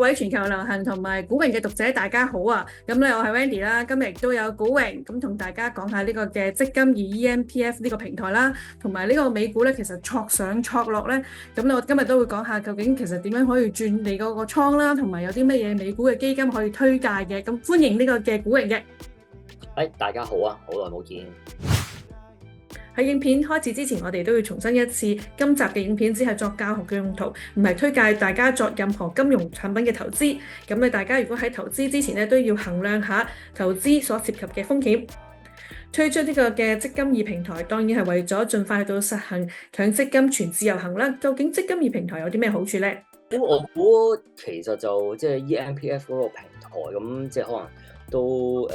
位全球流行同埋股榮嘅讀者，大家好啊！咁咧，我係 Wendy 啦，今日亦都有股榮咁同大家講下呢個嘅積金易 eMPF 呢個平台啦，同埋呢個美股咧，其實挫上挫落咧，咁我今日都會講下究竟其實點樣可以轉你嗰個倉啦，同埋有啲乜嘢美股嘅基金可以推介嘅，咁歡迎呢個嘅股榮嘅。大家好啊，好耐冇見。喺影片開始之前，我哋都要重申一次，今集嘅影片只係作教學嘅用途，唔係推介大家作任何金融產品嘅投資。咁咧，大家如果喺投資之前咧，都要衡量下投資所涉及嘅風險。推出呢個嘅積金易平台，當然係為咗盡快去到實行強積金全自由行啦。究竟積金易平台有啲咩好處呢？咁我估其實就即係 eMPF 嗰個平台咁，即係可能都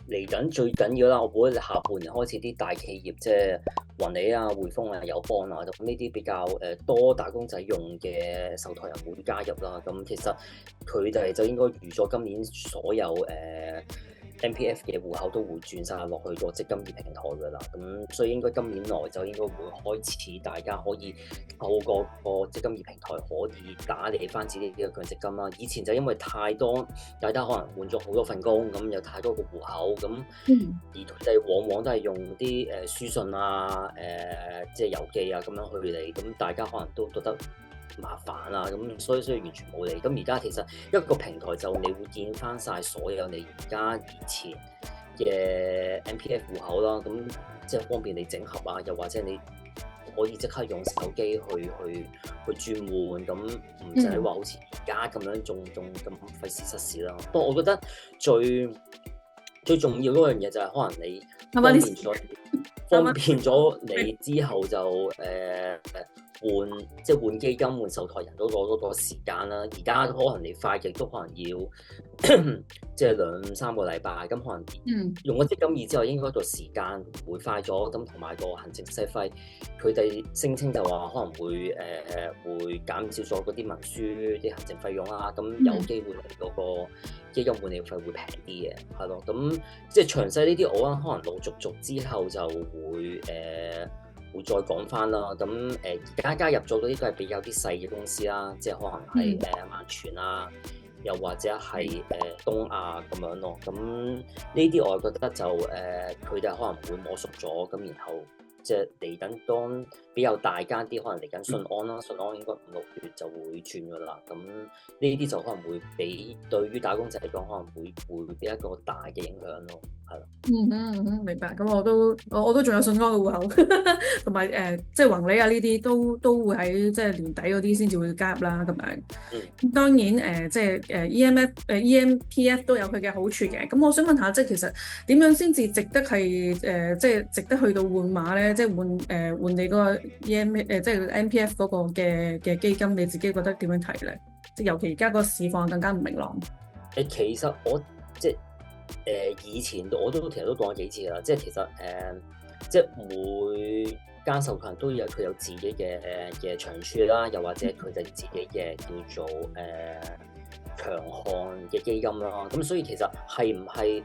嚟緊最緊要啦。我估下半年開始啲大企業即係雲理啊、匯豐啊、友邦啊，咁呢啲比較多打工仔用嘅受託人會加入啦。咁其實佢哋就應該預咗今年所有MPF 嘅戶口都會轉晒落去個積金易平台㗎啦，咁所以應該今年內就應該會開始，大家可以透過個積金易平台可以打理翻自己嘅強積金啦。以前就因為太多，大家可能換咗好多份工，咁有太多個戶口，咁而佢哋往往都係用啲書信啊、即係郵寄啊咁樣去理，咁大家可能都覺得麻煩啦，咁所以完全冇理。咁而家其實一個平台就你會見翻晒所有你而家以前嘅 MPF 戶口啦，咁即係方便你整合啊，又或者你可以即刻用手機去轉換，咁唔使話好似而家咁樣仲咁費事失事啦。不過我覺得最重要嗰樣嘢就係可能你方便咗你之後就換基金換受託人嗰個時間啦。而家可能你快極都可能要即係2-3個禮拜，咁可能用咗積金易之後，應該個時間會快咗。咁同埋個行政費，佢哋聲稱就話可能會減少咗嗰啲文書啲行政費用啦。咁有機會嚟嗰個基金換理費會平啲嘅，係咯。咁即係詳細呢啲，我可能陸續之後就會再講翻啦。咁而家加入咗嗰啲都係比較啲細嘅公司啦，即係可能係萬全啊，又或者係東亞咁樣咯。咁呢啲我覺得就佢哋可能會摸熟咗，咁然後即係嚟緊當比較大間啲，可能嚟緊信安啦，信安應該5-6月就會轉噶啦。咁呢啲就可能會對於打工仔嚟講，可能會俾一個大嘅影響咯。係咯，明白。咁我都仲有信安嘅戶口，同埋即係宏利啊呢啲都會喺即係年底嗰啲先至會加入啦咁樣。咁當然即係eMPF 都有佢嘅好處嘅。咁我想問下，即係其實點樣先至值得係即係值得去到換碼咧？即係換你嗰個即係 MPF 嗰個嘅基金，你自己覺得點樣睇咧？即係尤其而家個市況更加唔明朗。其實我即係以前我都其實都講咗幾次啦，即係其實即係每間受託人都有佢有自己嘅長處啦，又或者佢哋自己嘅叫做強項嘅基金啦。咁所以其實係唔係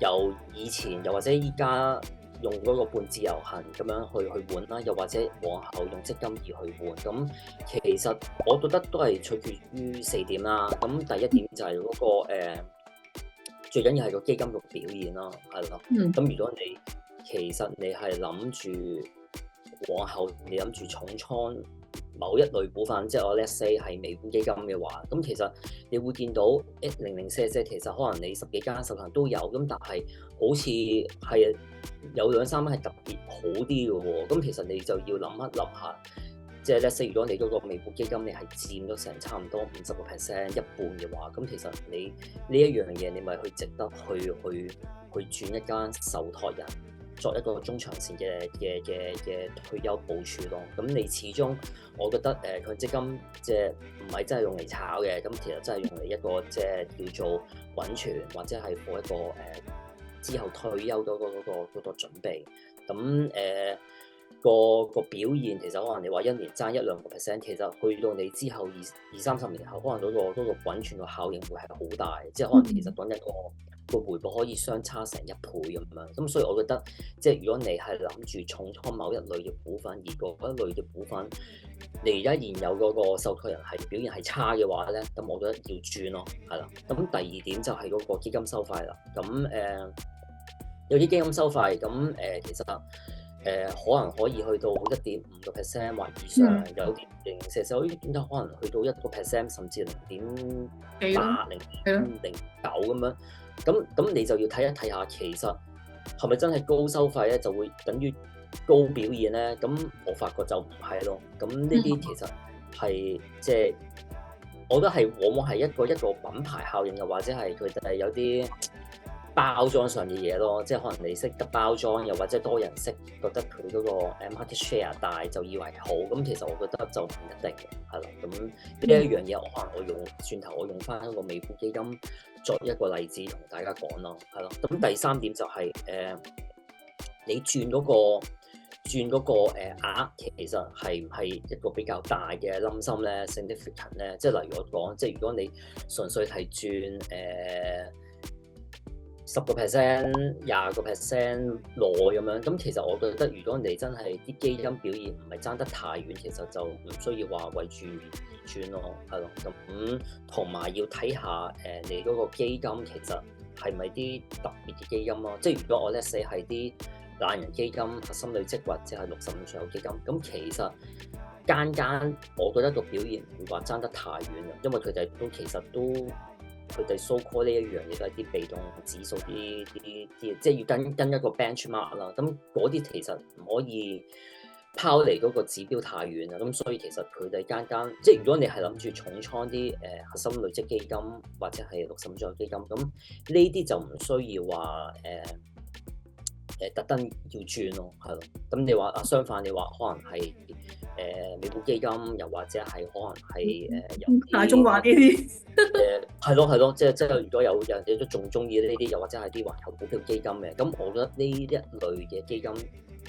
由以前又或者依家用嗰個半自由行咁樣去換啦，又或者往後用積金易去換，咁其實我覺得都係取決於4點啦。咁第一點就係嗰個最緊要係個基金嘅表現啦，係咯。咁如果其實你係諗住往後你諗住重倉某一類股份，即係我 let's say 係美股基金嘅話，咁其實你會見到零舍其實可能你10幾間受託人都有，咁但係好似係有2-3間係特別好啲嘅喎。咁其實你就要諗下，即係 let's say 如果你嗰個美股基金你係佔咗成差唔多50%一半嘅話，咁其實你呢一樣嘢你咪去值得去轉一間受託人作一個中長線嘅退休部署咯。咁你始終我覺得強積金即係唔係真係用嚟炒嘅，咁其實真係用嚟一個即係叫做穩存，或者係做一個之後退休嗰個準備。咁個表現其實可能你話1年爭1-2%，其實去到你之後20-30年後，可能嗰個穩存個效應會係好大。即係可能其實講一個個回報可以相差成1倍咁樣。咁所以我覺得，即係如果你係諗住重倉某一類嘅股份，而嗰一類嘅股份你而家現有嗰個受託人係表現係差嘅話咧，咁我覺得要轉咯，係啦。咁第二點就係嗰個基金收費啦。咁有啲基金收費，咁其實可能可以去到1.5% 或以上，有啲零舍舍可以點解可能去到1%，甚至0.8、0.09咁樣。咁你就要睇一睇下，其實係咪真係高收費咧，就會等於高表現咧？咁我發覺就唔係咯。咁呢啲其實係即係，我覺得係往往係一個品牌效應，又或者係佢哋有啲包裝上嘅嘢咯，即係可能你識得包裝，又或者多人識覺得佢嗰個 market share 大，就以為好。咁其實我覺得就唔一定嘅，係啦。咁呢一樣嘢，我可能我用翻一個美股基金作一個例子同大家講咯，係咯。咁第三點就係你轉嗰個額，其實係唔係一個比較大嘅冧心咧 significant 咧？即係例如我講，即係如果你純粹係轉10%、20%內咁樣，咁其實我覺得，如果你真係啲基金表現唔係爭得太遠，其實就唔需要話為住而轉咯，係咯。咁同埋要睇下你嗰個基金其實係咪啲特別嘅基金咯？即係如果我咧寫係啲懶人基金、核心累積或者係65歲後基金，咁其實間我覺得個表現唔會話爭得太遠嘅，因為佢哋都其實都。佢哋 so call 呢一樣嘢都係啲被動指數啲，即係要跟一個 benchmark 啦。咁嗰啲其實唔可以拋離嗰個指標太遠啦。咁所以其實佢哋間，即係如果你係諗住重倉啲核心累積基金或者係65歲基金，咁呢啲就唔需要話特登要轉咯，係咯。咁你話相反，你話可能係美股基金，又或者係可能係有大中華呢啲係咯，即係如果有人哋都仲中意呢啲，又或者係啲環球股票基金嘅，咁我覺得呢一類嘅基金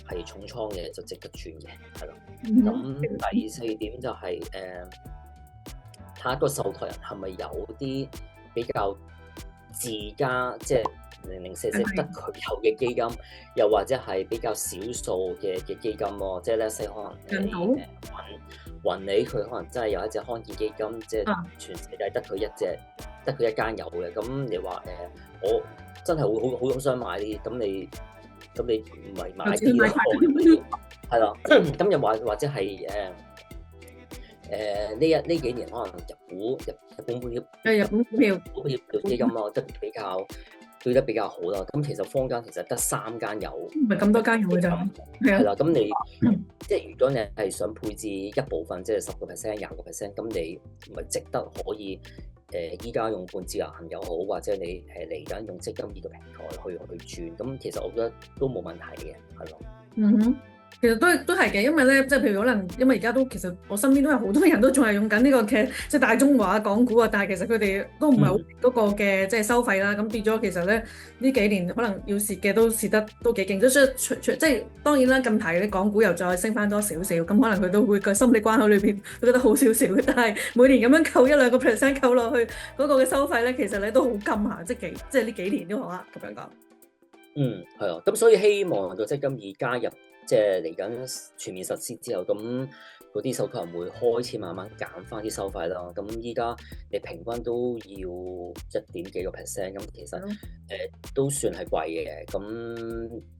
係重倉嘅就值得轉嘅，係咯。咁第四點就係睇下個受託人係咪有啲比較自家即係零舍得佢有嘅基金，又或者係比較少數嘅基金咯，即係咧，可能雲理佢可能真係有一隻康健基金，即係全世界得佢一間有嘅。咁你話我真係會好想買呢啲，咁你唔係買啲咯，係啦。咁又或者係呢幾年可能日本股票基金咯，對得比較好啦。咁其實坊間其實得3間有，唔係咁多間有嘅咋。係啦，咁你即係如果你係想配置一部分，即係10%、20%，咁你咪值得可以依家用半自由行又好，或者你嚟緊用積金易嘅平台去轉，咁其實我覺得都冇問題嘅，係咯。其實都係嘅，因為咧，即係譬如可能，因為而家都其實我身邊都有好多人都仲係用緊呢個嘅即係大中華港股啊，但係其實佢哋都唔係好嗰個嘅即係收費啦，咁變咗其實咧呢幾年可能要蝕嘅都蝕得都幾勁，即係當然啦，近排啲港股又再升翻多少少，咁可能佢都會個心理關口裏邊都覺得好少少嘅，但係每年咁樣扣1-2%扣落去嗰個嘅收費咧，其實你都好金下，即係呢幾年都好啦咁樣講。係啊，咁所以希望個積金易加入。即係嚟緊全面實施之後，咁嗰啲受託人會開始慢慢減翻啲收費啦。咁依家你平均都要1.幾個%，咁其實都算係貴嘅。咁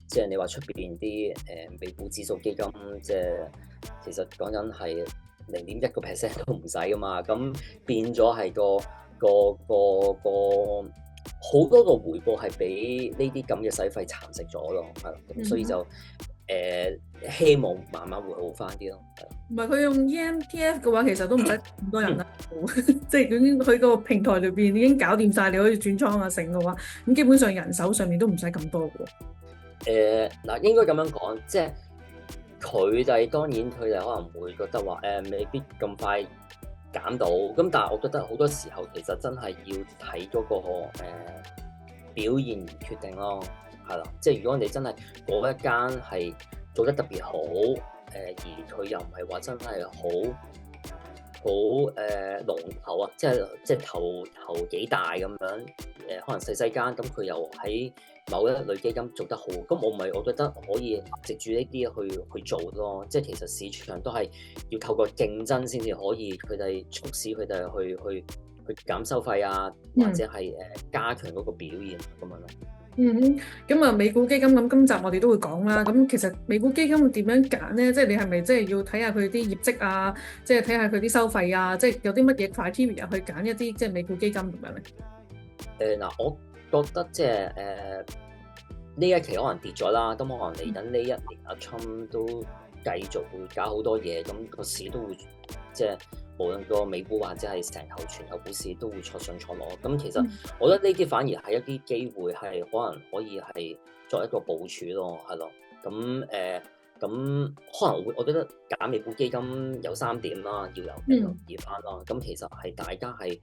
即係你話出邊啲美股指數基金，即係其實講緊係0.1個%都唔使噶嘛。咁變咗係個好多個回報係俾呢啲咁嘅使費蠶食咗咯，係咯。咁所以就希望慢慢會好翻啲咯。唔係佢用 EMPF 嘅話，其實都唔使咁多人啦，即係已經佢個平台裏邊已經搞掂晒，你可以轉倉啊成嘅話，咁基本上人手上面都唔使咁多嘅。嗱，應該咁樣講，即係佢哋當然佢哋可能會覺得話未必咁快減到，咁但係我覺得好多時候其實真係要睇嗰個表現而決定咯。係啦，即係如果你真係嗰一間係做得特別好，而佢又唔係話真係好龍頭啊，即係頭幾大咁樣，可能細細間，咁佢又喺某一類基金做得好，咁我覺得可以藉住呢啲去做咯，即係其實市場都係要透過競爭先至可以佢哋促使佢哋去減收費啊，或者係加強嗰個表現咁樣咯。咁啊，美股基金咁，今集我哋都會講啦。咁其實美股基金點樣揀咧？即係你係咪即係要睇下佢啲業績啊？即係睇下佢啲收費啊？即係有啲乜嘢 criteria 去揀一啲即係美股基金咁樣咧？我覺得即係呢一期可能跌咗啦，咁可能嚟緊呢一年阿 Trump 都繼續會搞好多嘢，咁個市都會即係無論個美股或者係成頭全球股市都會挫上挫落。咁其實我覺得呢啲反而係一啲機會，係可能可以係作一個部署咯，係咯。咁可能我覺得揀美股基金有3點啦，要有留意翻啦。咁其實係大家係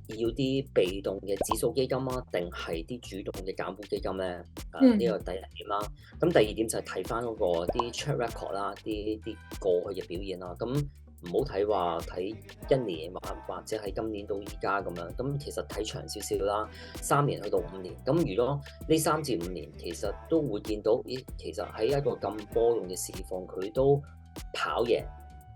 要啲被動嘅指數基金啊，定係啲主動嘅減股基金咧？呢個第一點啦。咁第二點就係睇翻嗰個啲 track record 啦，啲過去嘅表現啦。咁唔好睇一年或者係今年到而家咁樣。咁其實睇長少少啦，3年去到5年。咁如果呢3至5年其實都會見到，其實喺一個咁波動嘅市況，佢都跑贏。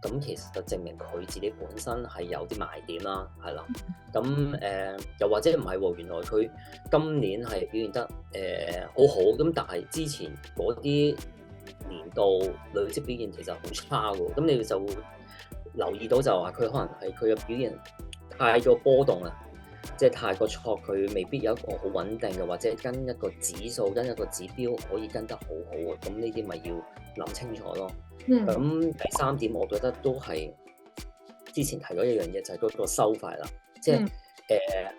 咁其實就證明佢自己本身係有啲賣點啦，係啦。咁又或者唔係喎，原來佢今年係表現得好好，咁但係之前嗰啲年度累積表現其實好差喎。咁你就會留意到就話佢可能係佢嘅表現太過波動啦，即係太過錯，佢未必有一個好穩定嘅，或者跟一個指數、跟一個指標可以跟得好好嘅。咁呢啲咪要諗清楚咯。咁第3點，我覺得都係之前提過一樣嘢，就係嗰個收費啦。即係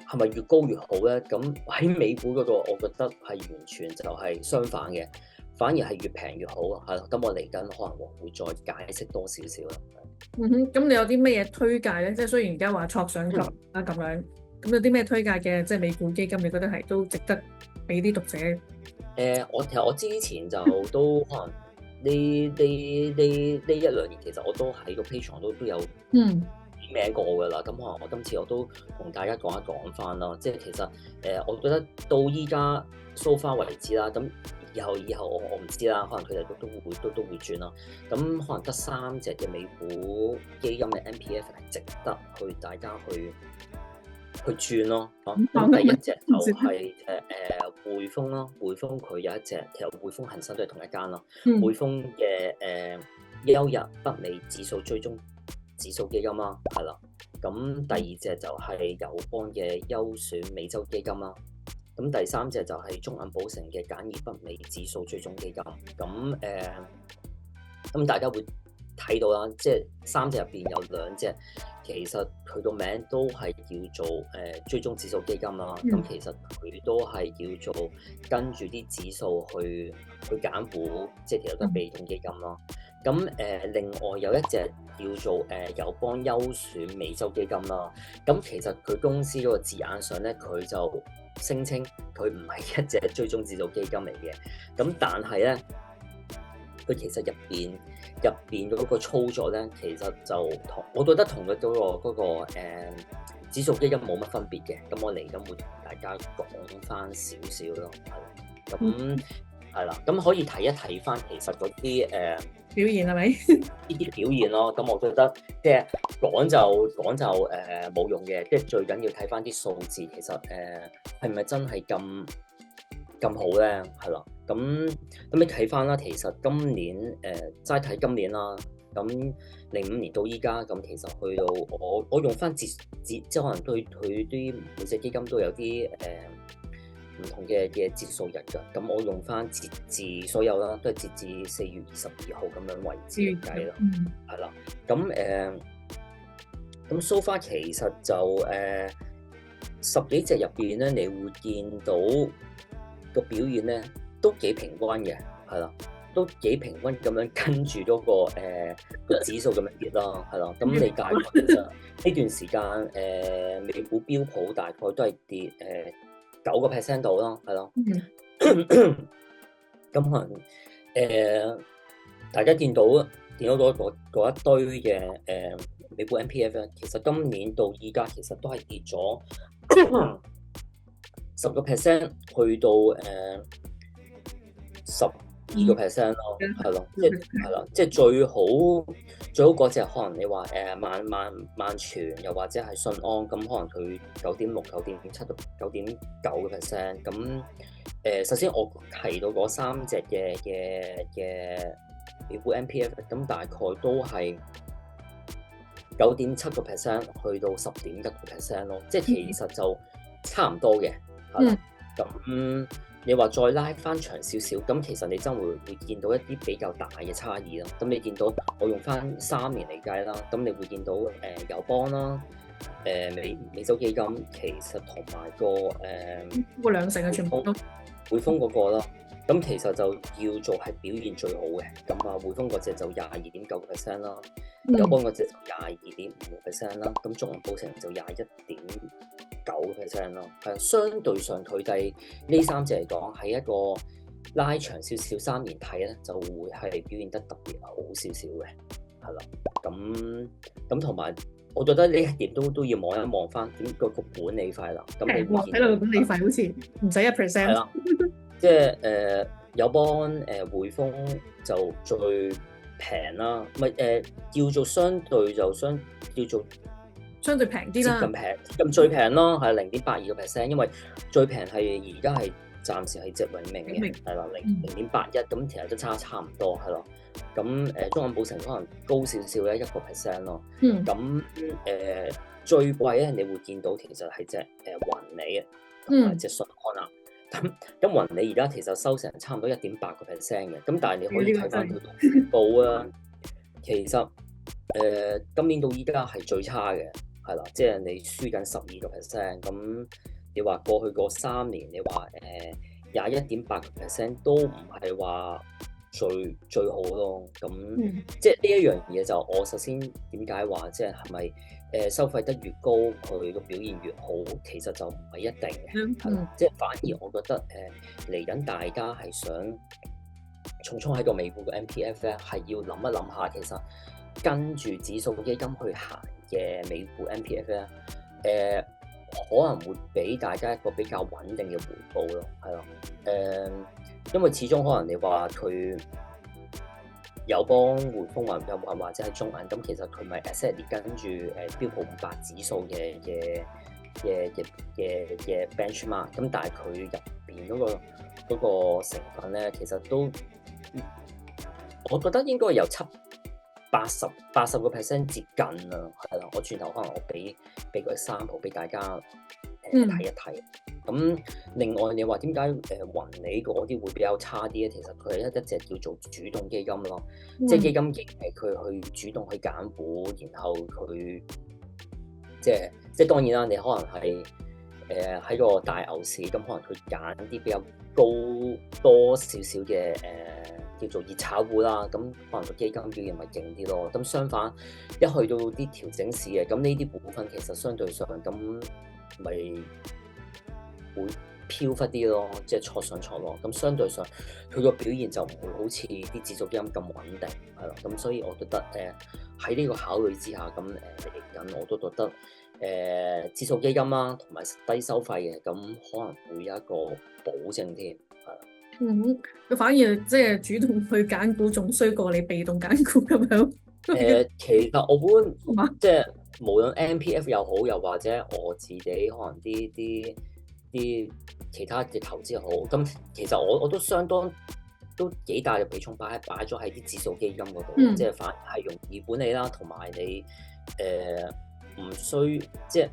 係咪越高越好咧？咁喺美股嗰個，我覺得係完全就係相反嘅，反而係越平越好啊。係咯，咁我嚟緊可能會再解釋多少少啦。咁你有啲咩嘢推介咧？即係雖然而家話挫上挫啦咁樣，咁有啲咩推介嘅即係美股基金，你覺得係都值得俾啲讀者？其實我之前就都可能。呢1-2年其實我都喺個 Patreon 都有名過㗎啦，咁可能我今次我都同大家講一講翻啦，即係其實我覺得到依家 so far 為止啦，咁以後我唔知啦，可能佢哋都會轉啦，咁可能得3隻嘅美股基金嘅 MPF 係值得大家去轉咯。咁第一隻就係匯豐咯，匯豐佢有一隻，其實匯豐恒生都係同一間咯。匯豐嘅優日北美指數追蹤指數基金啦，係啦。咁第2隻就係友邦嘅優選美洲基金啦。咁第3隻就係中銀保誠嘅簡易北美指數追蹤基金。咁大家會睇到啦，即係3隻入邊有2隻。其實佢個名都係叫做追蹤指數基金啦，咁其實佢都係叫做跟住啲指數去揀股，即係其實都係被動基金啦。咁另外有一隻叫做友邦優選美洲基金啦，咁其實佢公司嗰個字眼上咧，佢就聲稱佢唔係一隻追蹤指數基金嚟嘅，咁但係咧，佢其實入邊嗰個操作咧，其實就我覺得同佢嗰個指數基金冇乜分別嘅。咁我嚟緊會同大家講翻少少咯，係咁係啦。咁可以睇一睇翻其實嗰啲表現係咪？呢啲表現咯。咁我覺得即係講就冇用嘅，即係最緊要睇翻啲數字，其實係咪真係咁好咧？係啦。咁你睇翻啦，其實今年齋睇今年啦，咁05年到依家，咁其實去到我用翻即係可能對佢啲每隻基金都有啲唔同嘅節數日㗎。咁我用翻截至所有啦，都係截至4月22號咁樣為止嚟計啦，係啦。咁 so far 其實就10幾隻入邊咧，你會見到個表現咧，都幾平均嘅，係啦，都幾平均咁樣跟住嗰個指數咁樣跌啦，係啦。咁你大概其實呢段時間美股標普大概都係跌9% 度啦，係咯。咁可能大家見到見到嗰一堆嘅美股 MPF 咧，其實今年到依家其實都係跌咗10%去到12% 咯，係咯，即係啦，即係最好嗰隻可能你話萬全又或者係信安咁，可能佢9.6、9.7到9.9%。咁首先我提到嗰3隻嘅美股 MPF， 咁大概都係9.7% 去到10.1% 咯，即係其實就差唔多嘅，係啦。咁你話再拉翻長少少，咁其實你真會見到一啲比較大嘅差異咯。咁你見到我用翻3年嚟計啦，咁你會見到友邦啦、美洲基金，其實同埋個2成嘅全部都匯豐嗰個啦。咁其實就叫做係表現最好嘅。咁啊，匯豐嗰隻就22.9% 啦，友邦嗰隻就22.5% 啦。咁中銀保誠就21.9% 咯。係相對上佢哋呢3隻嚟講，喺一個拉長少少3年睇咧，就會係表現得特別好少少嘅，係啦。咁同埋，我覺得呢一點都要望一望翻點個管理費啦。咁你會見到睇到個管理費好似唔使1%。係啦。即係友邦匯豐就最平啦，叫做相對就叫做相對平啲啦，接近平，咁最平咯，係0.82%，因為最平係而家係暫時係隻永明嘅，係啦0.81，咁其實都差唔多係咯。咁中銀保誠可能高少少咧1%咯。咁最貴咧，你會見到其實係隻雲理啊，同埋隻信安啊。咁雲理而家其實收成差唔多1.8%嘅，咁但係你可以睇翻佢報啊，其實今年到依家係最差嘅，係啦，即係你輸緊12%。咁你話過去嗰3年，你話21.8% 都唔係話最好咯。咁即係呢一樣嘢就我首先點解話即係係咪？收費得越高，佢個表現越好，其實就唔係一定嘅，即係反而我覺得嚟緊大家係想重衝喺個美股嘅 MPF 咧，係要諗一諗下，其實跟住指數基金去行嘅美股 MPF 咧，可能會俾大家一個比較穩定嘅回報咯，係咯，因為始終可能你話佢友邦、匯豐或者係中銀，咁其實佢咪 exactly 跟住標普500指數嘅 benchmark， 咁但係佢入邊嗰個成分咧，其實都我覺得應該有80% 接近啦，係啦。我轉頭可能我俾個sample俾大家睇一睇。咁另外你話點解雲理嗰啲會比較差啲咧？其實佢係一隻叫做主動基金咯，即係基金經理佢去主動去揀股，然後佢即係當然啦，你可能係喺個大牛市，咁可能佢揀啲比較多少少嘅叫做熱炒股啦，咁可能個基金表現咪勁啲咯。咁相反，一去到啲調整市嘅，咁呢啲股份其實相對上咁咪會飄忽啲咯，即係挫上挫落，咁相對上佢個表現就唔會好似啲指數基金咁穩定，係咯。咁所以我覺得喺呢個考慮之下，咁嚟緊我都覺得指數基金啦，同埋低收費嘅，咁可能會有一個保證添，係。佢反而即係主動去揀股，仲衰過你被動揀股咁樣。其實我本即係無論 MPF 又好，又或者我自己可能啲其他嘅投資又好，咁其實我都相當都幾大嘅比重擺咗喺啲指數基金嗰度，即係反而係容易管理啦，同埋你唔需即係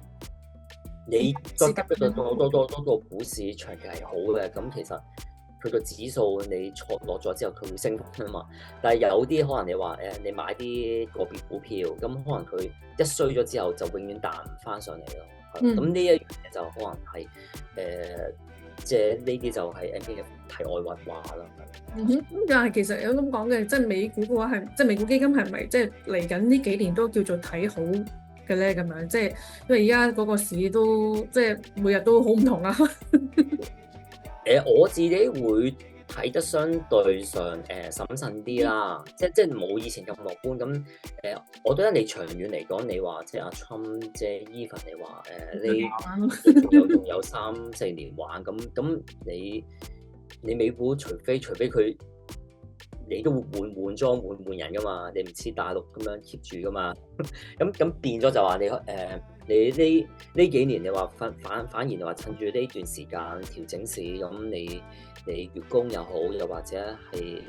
你覺得嗰個股市長期係好嘅，咁其實佢個指數你挫落咗之後佢會升啊嘛。但係有啲可能你話你買啲個別股票，咁可能佢一衰咗之後就永遠彈唔翻上嚟咯。咁呢一樣嘢就可能係即係呢啲就係 MPF 題外話啦。咁但係其實有咁講嘅，即係美股嘅話係，即係美股基金係咪即係嚟緊呢幾年都叫做睇好嘅咧？咁樣即係因為而家嗰個市都即係每日都好唔同啊。我自己會睇得相對上審慎啲啦，即係冇以前咁樂觀。咁我覺得你長遠嚟講，你話即係阿 Trump 即係 Even 你話你仲有3-4年玩，咁你美股除非佢。你都會換裝換人噶嘛，你唔似大陸咁樣 keep 住噶嘛，咁變咗就話你呢幾年你話反而你話趁住呢段時間調整市，咁你月供又好，又或者係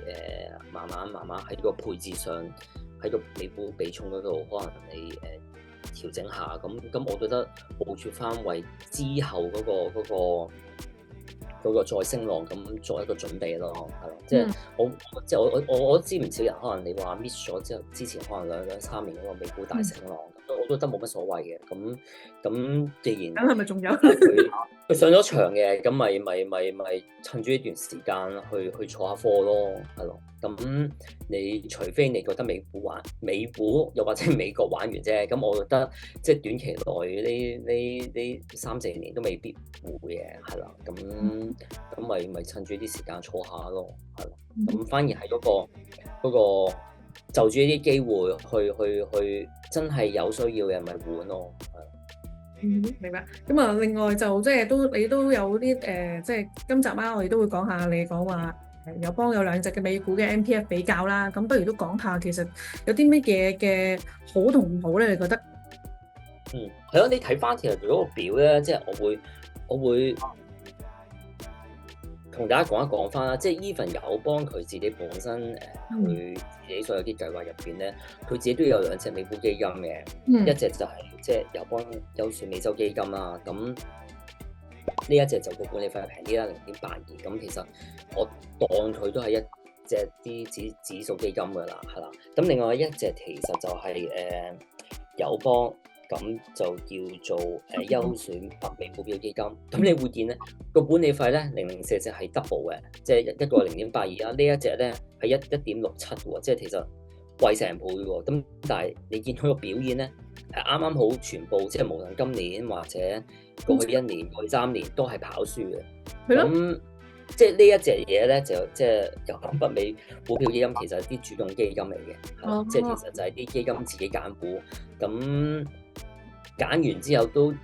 慢慢喺個配置上喺個美股比重嗰度，可能你調整下，咁我覺得部署翻為之後嗰個再升浪咁作一個準備咯，係咯，即係我知唔少人可能你話 miss 咗之前可能兩三年嗰個美股大升浪，我都覺得冇乜所謂嘅。咁既然咁係咪仲有佢上咗場嘅，咁咪趁住呢段時間去坐下貨咯，係咯。咁你除非你覺得美股又或者美國玩完啫，咁我覺得即係短期內呢3-4年都未必會嘅，係啦。咁咪趁住啲時間坐下咯，係咯。咁反而係嗰個就住呢啲機會去真係有需要嘅咪換咯，係。明白。咁啊，另外就即係你都有啲即係今集啦，我哋都會講下你講話友邦有2隻嘅美股嘅 MPF 比較啦。咁不如都講下其實有啲乜嘢嘅好同唔好咧？你覺得？係咯，你睇翻其實嗰個表咧，即係我會同大家講翻啦，即係 Even 友邦佢自己本身佢自己所有啲計劃入邊咧，佢自己都有2隻美股基金嘅，一隻就係即係友邦優選美洲基金啦。咁呢一隻就個管理費平啲啦，0.82。咁其實我當佢都係一隻啲指數基金㗎啦，係啦。咁另外一隻其實就係友邦。咁就叫做優選北美股票基金。咁你會見咧個管理費咧0.04隻係 double 嘅，即係一個0.82啦。呢一隻咧係1.67喎，即係其實貴成倍喎。咁但係你見佢個表現咧係啱啱好全部，即係無論今年或者過去1年、過去3年都係跑輸嘅。咁即係呢一隻嘢咧，就即係由北美股票基金，其實係啲主動基金嚟嘅，即係其實就係啲基金自己揀股，咁揀完之後都吸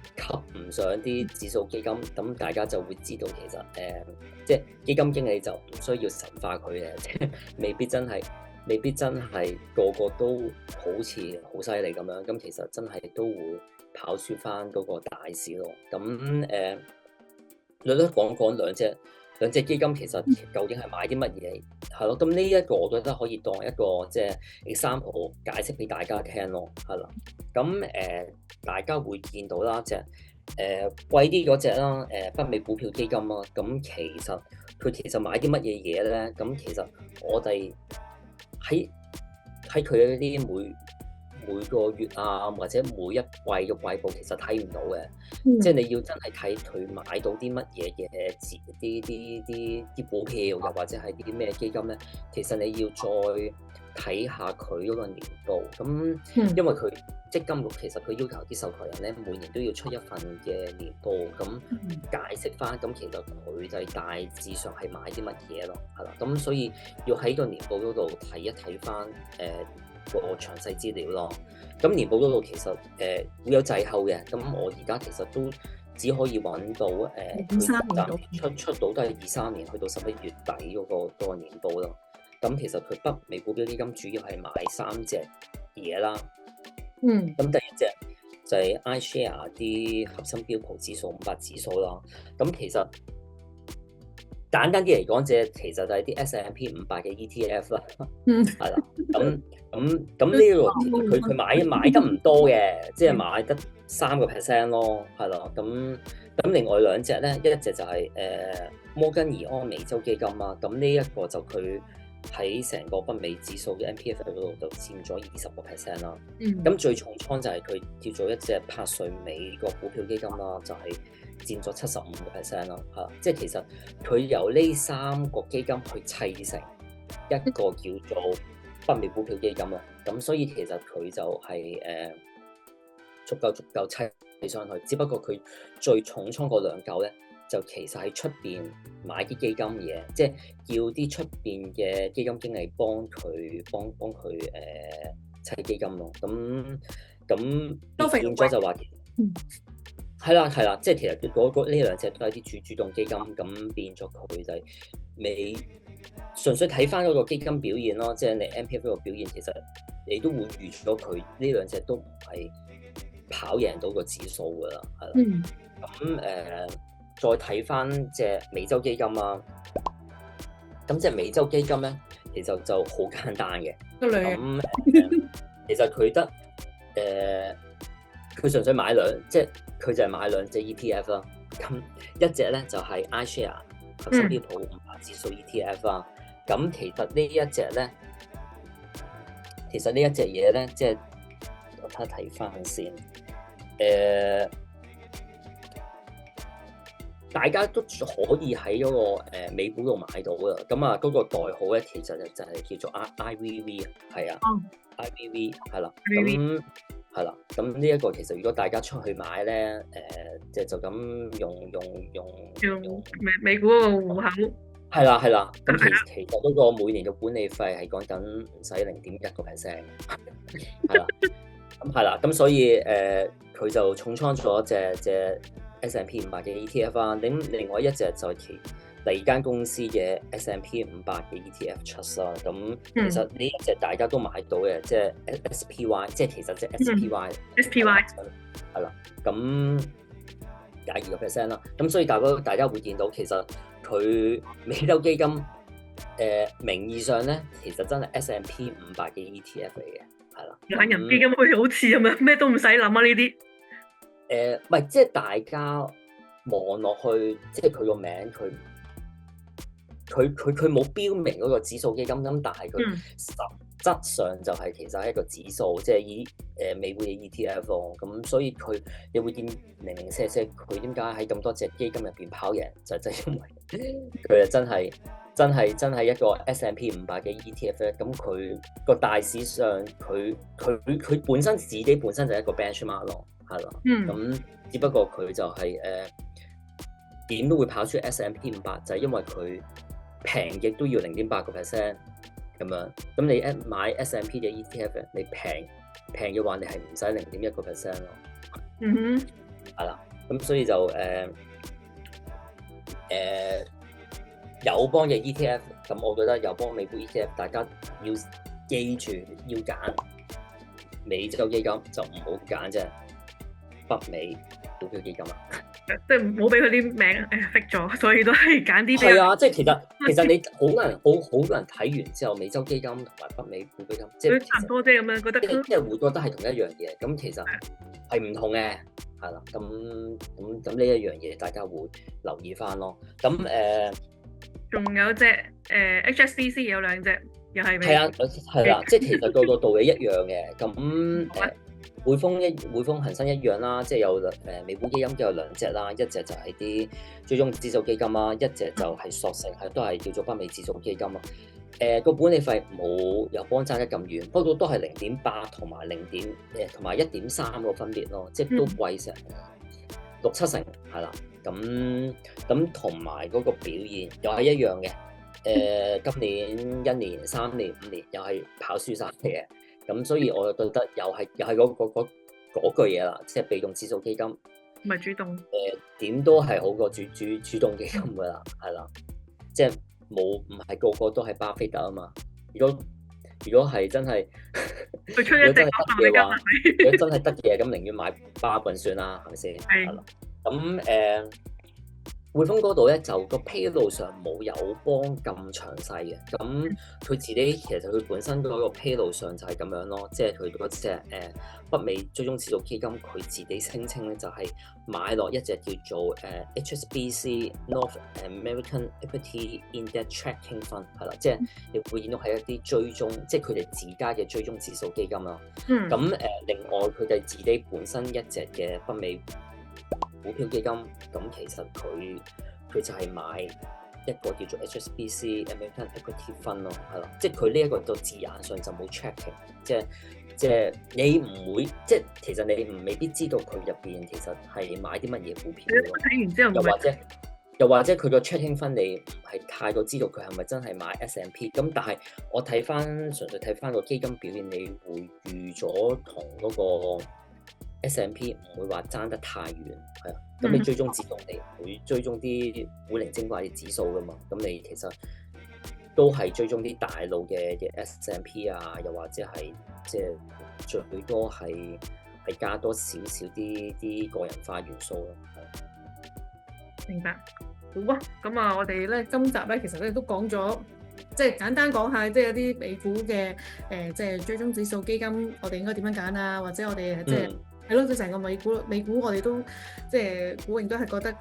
唔上啲指數基金，咁大家就會知道其實即係基金經理就唔需要神化佢嘅，即係未必真係個個都好似好犀利咁樣，咁其實真係都會跑輸翻嗰個大市咯。咁你都講兩隻基金其實究竟係買啲乜嘢？係咯，咁呢一個我覺得可以當一個即係 example 解釋俾大家聽咯，係啦。咁大家會見到啦，即係貴啲嗰隻啦，北美股票基金啦。咁其實買啲乜嘢嘢咧？咁其實我哋喺佢嗰啲每個月啊，或者每一季嘅季報其實睇唔到嘅，即係你要真係睇佢買到啲乜嘢嘅啲股票，又或者係啲咩基金咧，其實你要再睇下佢嗰個年報。咁因為佢積金局其實佢要求啲受託人咧，每年都要出一份嘅年報，咁解釋翻，咁其實佢就係大致上係買啲乜嘢咯，係啦。咁所以要喺個年報嗰度睇一睇翻個詳細資料咯。咁年報嗰度其實會有滯後嘅，咁我而家其實都只可以揾到佢出到都係23年去到11月底嗰個年報咯。咁其實佢北美股票基金主要係買3隻嘢啦。咁第一隻就係 iShare 啲核心標普指數500指數啦。咁其實簡單啲嚟講，其實就係啲 S&P 500嘅 ETF 啦，係啦。咁呢個佢買得唔多嘅，即係買得3%咯，係咯。咁另外2隻咧，一隻就係摩根怡安美洲基金啦。咁呢一個就佢喺成個北美指數嘅 MPF 嗰度就佔咗20%啦。咁最重倉就係佢叫做一隻柏瑞美國股票基金啦，就係佔咗75%啦。嚇，即係其實佢由呢3個基金去砌成一個叫做北美股票基金啦。咁所以其實佢就係足夠砌上去，只不過佢最重倉嗰2嚿咧就其實喺出邊買啲基金嘢，即係叫啲出邊嘅基金經理幫佢砌基金咯。咁變咗就話，係啦，即係其實呢兩隻都係啲主動基金，咁變咗佢就係未純粹睇翻嗰個基金表現咯。即係你 MPF 個表現，其實你都會預咗佢呢兩隻都唔係跑贏到個指數㗎啦，係啦。咁再睇翻隻美洲基金啦，咁隻美洲基金咧，其實就好簡單嘅。咁其實佢得佢純粹買即係佢就係買兩隻 ETF 啦。咁一隻咧就係 iShare 恒生標普500指數 ETF 啦。咁其實呢一隻咧，嘢咧，即係我睇翻先，大家都可以喺嗰個美股度買到㗎。咁啊，嗰個代號咧，其實就係叫做 IVV 啊，係啊，IVV 係啦。咁係啦。咁呢一個其實如果大家出去買咧，就咁用美股嗰個戶口。係啦。咁其實嗰個每年嘅管理費係講緊唔使0.1%，係啦。咁係啦。咁所以佢就重倉咗隻S&P 500嘅 ETF 啊。咁另外一隻就係第二間公司嘅 S&P 500嘅 ETF Trust 啦。咁其實呢一隻大家都買到嘅，即係 SPY， 即係其實即係 SPY 係啦。咁22% 啦。咁所以大家會見到其實佢美洲基金名義上咧，其實真係 S&P 500嘅 ETF 嚟嘅，係啦。懶人基金好似咁樣，咩都唔使諗啊呢啲。唔係，即係大家望落去，即係佢個名，佢冇標明嗰個指數基金咁，但係佢實質上就係其實係一個指數，即係以美股嘅 ETF 咯。咁所以你會見零零舍舍，佢點解喺咁多隻基金入邊跑贏，就真係因為佢係真係一個 S&P 500嘅 ETF 咧。咁佢個大市上，佢本身自己本身就係一個 benchmark 咯。係啦，咁只不過佢就係點都會跑出 S&P 500，就係因為佢平亦都要0.8% 咁樣。咁你買 S&P 嘅 ETF， 你平嘅話，你係唔使0.1% 咯。係啦，咁所以就友邦嘅 ETF， 咁我覺得友邦美股 ETF， 大家要記住要揀美洲基金，就唔好揀啫北美股票基金啦，即係唔好俾佢啲名fix 咗，所以都係揀啲。係啊，即係其實你好多人睇完之後，美洲基金同埋北美股基金，即係差唔多啫咁樣，覺得即係會覺得係同一樣嘢，咁其實係唔同嘅，係啦。咁呢一樣嘢大家會留意翻咯。咁仲有隻HSBC 有兩隻，又係係啊，係啦，即係其實個道理一樣嘅。咁匯豐恒生一樣啦，即係有美股基金都有兩隻啦，一隻就係啲追蹤指數基金啦，一隻就係索性都係叫做北美指數基金啦。個管理費冇友邦爭得咁遠，不過都係0.8同埋1.3個分別咯，即係都貴成6-7成係啦。咁同埋嗰個表現又係一樣嘅。今年1年、3年、5年又係跑輸晒嘅。咁所以我就覺得又係嗰句嘢啦，即係被動指數基金唔係主動。點都係好過主動基金噶啦，係啦，即係唔係個個都係巴菲特啊嘛。如果係真係佢出一隻嘅話，如果真係得嘅，咁寧願買巴郡算啦，係咪先？係啦。咁匯豐嗰度咧就個披露上冇友邦咁詳細嘅，咁佢自己其實佢本身嗰個披露上就係咁樣咯，即係佢嗰隻北美追蹤指數基金，佢自己聲稱咧就係買落一隻叫做HSBC North American Equity Index Tracking Fund 係啦，即係你會見到係一啲追蹤，即係佢哋自家嘅追蹤指數基金啦。咁另外佢哋自己本身一隻嘅北美股票基金，咁其實佢就係買一個叫做 HSBC American Equity Fund 咯，係咯，即係佢呢一個個字眼上就冇 tracking，即係你唔會，即係其實你未必知道佢入邊其實係買啲乜嘢股票咯。睇完之後，又或者又或者佢個 tracking 分你唔係太過知道佢係咪真係買 S&P， 咁但係我睇翻純粹睇翻個基金表現，你會預咗同嗰個 S&P 唔會話爭得太遠，係啊。咁你追蹤指數你會追蹤啲古靈精怪嘅指數噶嘛？咁你其實都係追蹤啲大路嘅 S&P 啊，又或者係即係最多係加多少少啲個人化元素咯。明白，好啊。咁啊，我哋咧今集咧其實咧都講咗，即係簡單講下，即係有啲美股嘅即係追蹤指數基金，我哋應該點樣揀啊？或者我哋即係係咯，即係成個美股我哋都即係股榮都係覺得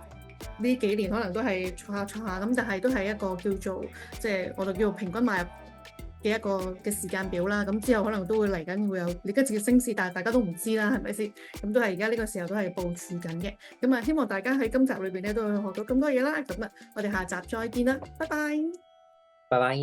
呢幾年可能都係錯下咁，但係都係一個叫做即係我哋叫做平均買入嘅一個嘅時間表啦。咁之後可能都會嚟緊會有你跟住嘅升市，但係大家都唔知啦，係咪先？咁都係而家呢個時候都係部署緊嘅。咁啊，希望大家喺今集裏邊咧都會學到咁多嘢啦。咁啊，我哋下集再見啦，拜拜。拜拜。